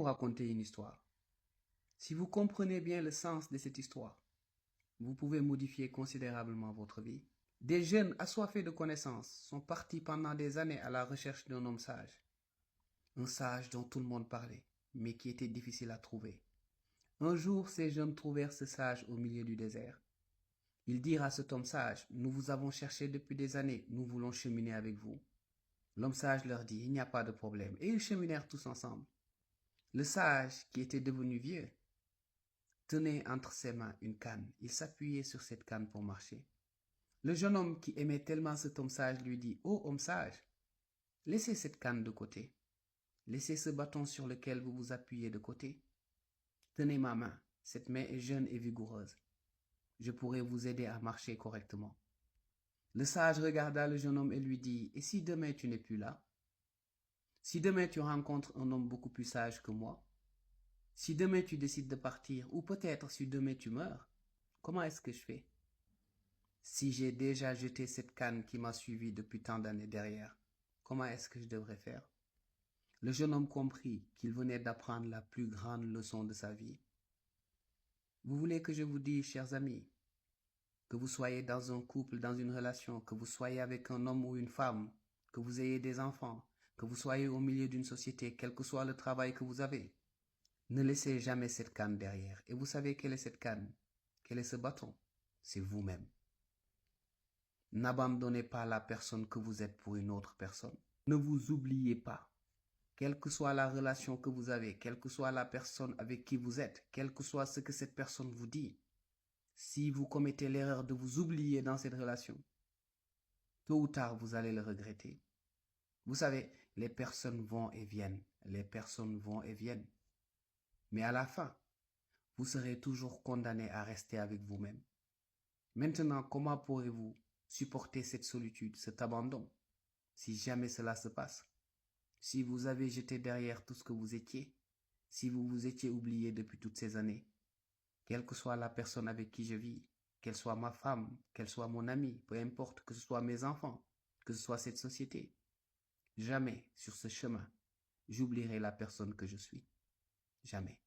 vous raconter une histoire. Si vous comprenez bien le sens de cette histoire, vous pouvez modifier considérablement votre vie. Des jeunes assoiffés de connaissances sont partis pendant des années à la recherche d'un homme sage. Un sage dont tout le monde parlait, mais qui était difficile à trouver. Un jour, ces jeunes trouvèrent ce sage au milieu du désert. Ils dirent à cet homme sage, « Nous vous avons cherché depuis des années, nous voulons cheminer avec vous. » L'homme sage leur dit, « Il n'y a pas de problème. » Et ils cheminèrent tous ensemble. Le sage, qui était devenu vieux, tenait entre ses mains une canne. Il s'appuyait sur cette canne pour marcher. Le jeune homme qui aimait tellement cet homme sage lui dit, « Ô homme sage, laissez cette canne de côté. Laissez ce bâton sur lequel vous vous appuyez de côté. Tenez ma main. Cette main est jeune et vigoureuse. Je pourrai vous aider à marcher correctement. » Le sage regarda le jeune homme et lui dit, « Et si demain tu n'es plus là? Si demain tu rencontres un homme beaucoup plus sage que moi? Si demain tu décides de partir, ou peut-être si demain tu meurs, comment est-ce que je fais? Si j'ai déjà jeté cette canne qui m'a suivi depuis tant d'années derrière, comment est-ce que je devrais faire? » Le jeune homme comprit qu'il venait d'apprendre la plus grande leçon de sa vie. Vous voulez que je vous dise, chers amis, que vous soyez dans un couple, dans une relation, que vous soyez avec un homme ou une femme, que vous ayez des enfants, que vous soyez au milieu d'une société, quel que soit le travail que vous avez, ne laissez jamais cette canne derrière. Et vous savez quelle est cette canne? Quel est ce bâton? C'est vous-même. N'abandonnez pas la personne que vous êtes pour une autre personne. Ne vous oubliez pas. Quelle que soit la relation que vous avez, quelle que soit la personne avec qui vous êtes, quel que soit ce que cette personne vous dit, si vous commettez l'erreur de vous oublier dans cette relation, tôt ou tard, vous allez le regretter. Vous savez, les personnes vont et viennent. Les personnes vont et viennent. Mais à la fin, vous serez toujours condamné à rester avec vous-même. Maintenant, comment pourrez-vous supporter cette solitude, cet abandon, si jamais cela se passe? Si vous avez jeté derrière tout ce que vous étiez, si vous vous étiez oublié depuis toutes ces années, quelle que soit la personne avec qui je vis, qu'elle soit ma femme, qu'elle soit mon ami, peu importe, que ce soit mes enfants, que ce soit cette société, jamais sur ce chemin, j'oublierai la personne que je suis. Jamais.